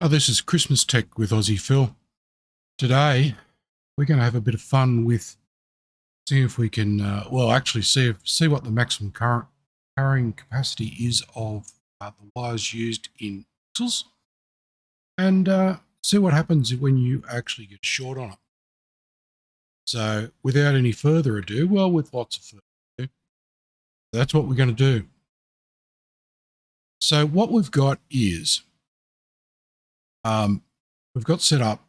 This is Christmas Tech with Aussie Phil. Today, we're going to have a bit of fun with seeing if we can, see what the maximum current carrying capacity is of the wires used in pixels, and see what happens when you actually get short on it. So, without any further ado, with lots of further ado, that's what we're going to do. So, what we've got is we've got set up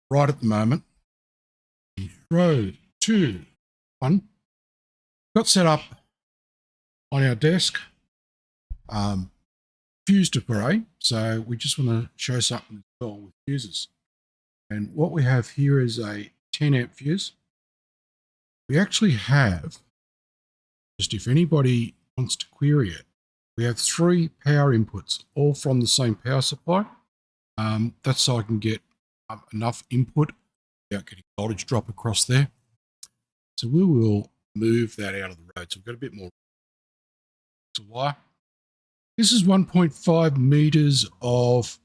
right at the moment. 3, 2, 1. Got set up on our desk, fused array. So we just want to show something as well with fuses. And what we have here is a 10 amp fuse. We actually have, just if anybody wants to query it, we have 3 power inputs, all from the same power supply. That's so I can get enough input without getting voltage drop across there. So we will move that out of the road. So we've got a bit more wire. This is 1.5 meters of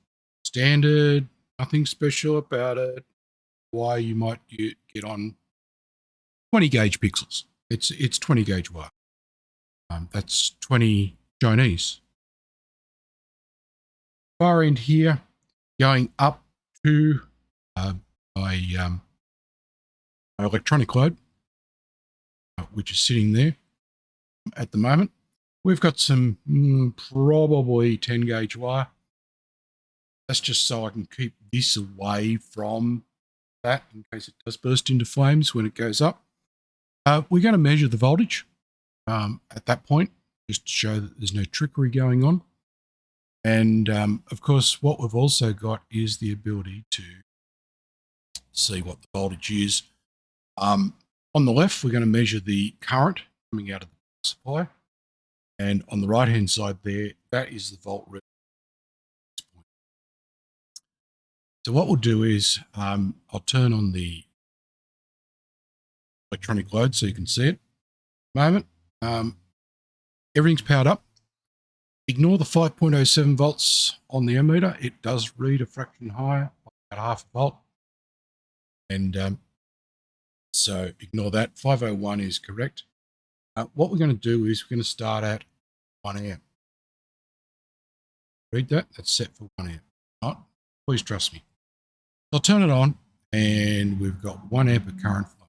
standard, nothing special about it. Wire you might get on 20 gauge pixels. It's 20 gauge wire. That's 20 Chinese. Far end here, going up to my electronic load, which is sitting there at the moment. We've got some probably 10 gauge wire. That's just so I can keep this away from that in case it does burst into flames when it goes up. We're going to measure the voltage at that point, just to show that there's no trickery going on. And of course, what we've also got is the ability to see what the voltage is. On the left, we're going to measure the current coming out of the supply. And on the right-hand side there, that is the volt reading. So what we'll do is I'll turn on the electronic load so you can see it. At the moment, everything's powered up. Ignore the 5.07 volts on the ammeter. It does read a fraction higher, about half a volt. And so ignore that. 501 is correct. What we're going to do is we're going to start at 1 amp. Read that. That's set for 1 amp. Right? Please trust me. I'll turn it on, and we've got 1 amp of current flow.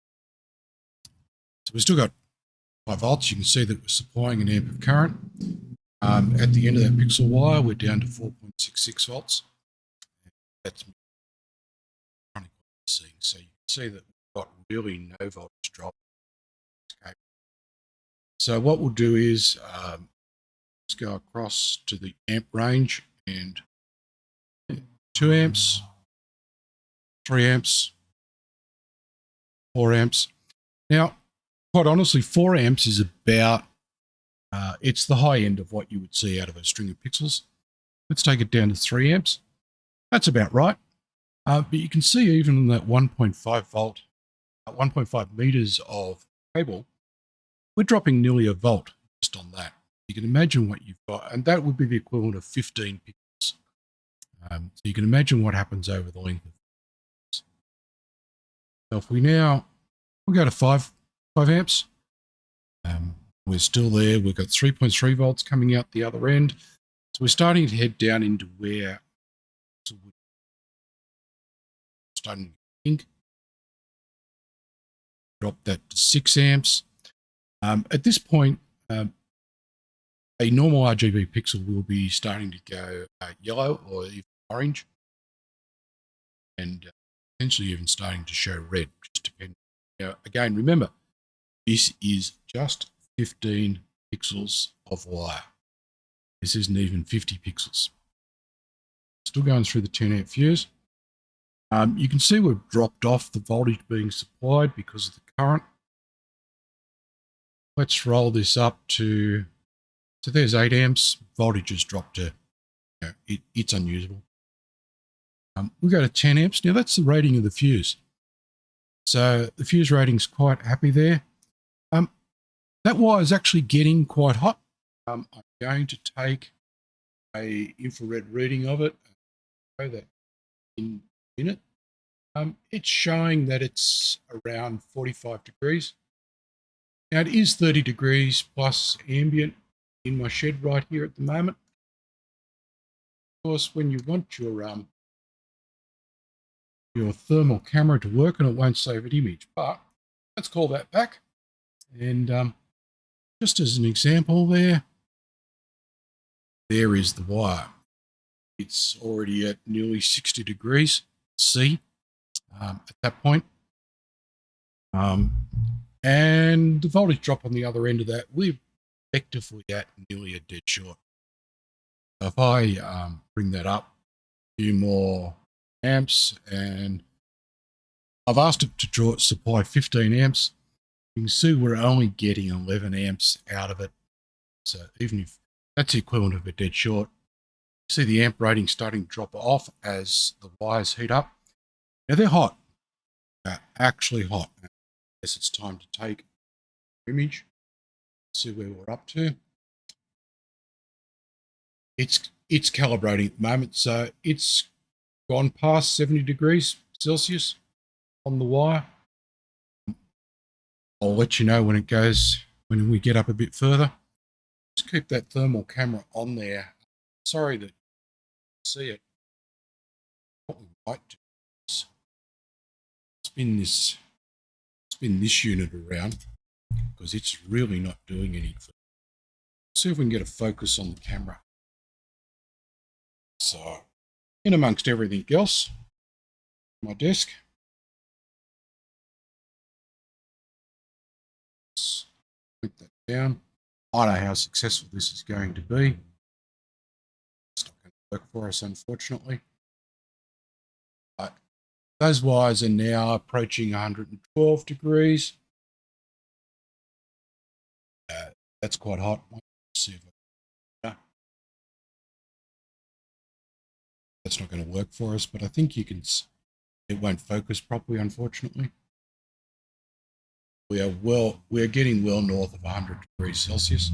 So we've still got 5 volts. You can see that we're supplying an amp of current. At the end of that pixel wire, we're down to 4.66 volts. That's seeing. So you can see that we've got really no voltage drop. Okay. So what we'll do is let's go across to the amp range, and 2 amps, 3 amps, 4 amps. Now, quite honestly, 4 amps is about it's the high end of what you would see out of a string of pixels. Let's take it down to 3 amps. That's about right. But you can see even in that 1.5 volt, 1.5 meters of cable, we're dropping nearly a volt just on that. You can imagine what you've got, and that would be the equivalent of 15 pixels. So you can imagine what happens over the length of it. So if we'll go to 5 amps, we're still there. We've got 3.3 volts coming out the other end. So we're starting to head down into where starting to pink. Drop that to 6 amps. At this point, a normal RGB pixel will be starting to go yellow or even orange, and potentially even starting to show red, just depending. Now, again, remember, this is just 15 pixels of wire. This isn't even 50 pixels. Still going through the 10 amp fuse. You can see we've dropped off the voltage being supplied because of the current. Let's roll this up to, so there's 8 amps. Voltage has dropped to, it's unusable. We'll go to 10 amps. Now that's the rating of the fuse. So the fuse rating's quite happy there. That wire is actually getting quite hot. I'm going to take a infrared reading of it. Show that in a minute. It's showing that it's around 45 degrees. Now it is 30 degrees plus ambient in my shed right here at the moment. Of course, when you want your thermal camera to work, and it won't save an image, but let's call that back. And just as an example there is the wire. It's already at nearly 60 degrees C at that point. And the voltage drop on the other end of that, we're effectively at nearly a dead short. So if I bring that up a few more amps, and I've asked it to supply 15 amps, you can see we're only getting 11 amps out of it. So even if that's the equivalent of a dead short, you see the amp rating starting to drop off as the wires heat up. Now they're hot. They're actually hot. I guess it's time to take an image, see where we're up to. It's calibrating at the moment, so it's gone past 70 degrees Celsius on the wire. I'll let you know when we get up a bit further. Just keep that thermal camera on there. Sorry that you see it. What we might do is spin this unit around, because it's really not doing anything. See if we can get a focus on the camera. So, in amongst everything else, my desk. Let's put that down. I know how successful this is going to be. It's not going to work for us, unfortunately. But those wires are now approaching 112 degrees. That's quite hot. Let's see if that's not going to work for us, but I think it won't focus properly, unfortunately. We're getting well north of 100 degrees Celsius.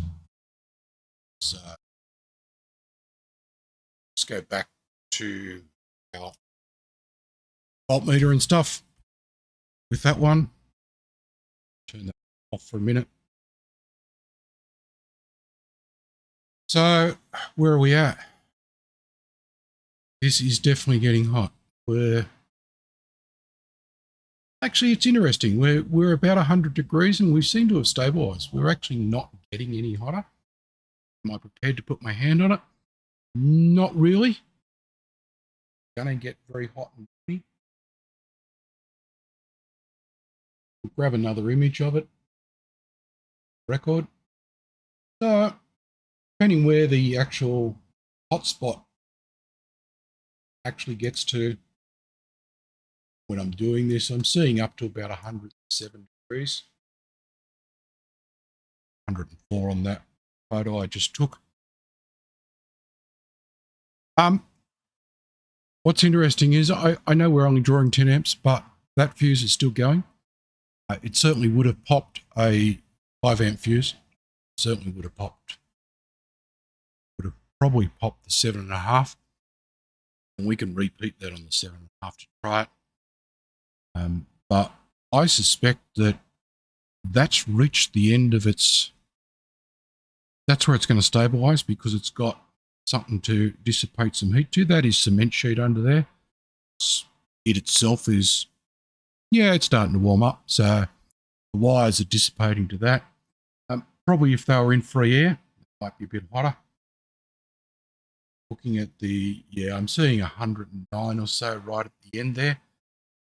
So let's go back to our voltmeter and stuff with that one. Turn that off for a minute. So where are we at? This is definitely getting hot. Actually, it's interesting. We're about 100 degrees and we seem to have stabilized. We're actually not getting any hotter. Am I prepared to put my hand on it? Not really. Gonna get very hot and heavy. We'll grab another image of it. Record. So, depending where the actual hotspot actually gets to, when I'm doing this, I'm seeing up to about 107 degrees. 104 on that photo I just took. What's interesting is I know we're only drawing 10 amps, but that fuse is still going. It certainly would have popped a 5 amp fuse. Certainly would have probably popped the 7.5. And we can repeat that on the 7.5 to try it. But I suspect that that's reached the end of its. That's where it's going to stabilize, because it's got something to dissipate some heat to. That is cement sheet under there. It itself is, it's starting to warm up. So the wires are dissipating to that. Probably if they were in free air, it might be a bit hotter. Looking at I'm seeing 109 or so right at the end there.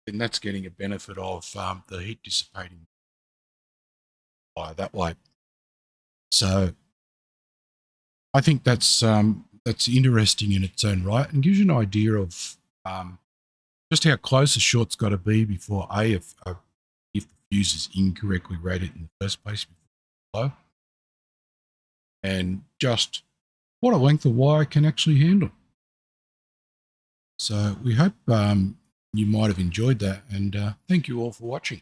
Then that's getting a benefit of the heat dissipating that way. So I think that's interesting in its own right, and gives you an idea of just how close a short's got to be before if the fuse is incorrectly rated in the first place before, and just what a length of wire can actually handle. So we hope you might have enjoyed that, and thank you all for watching.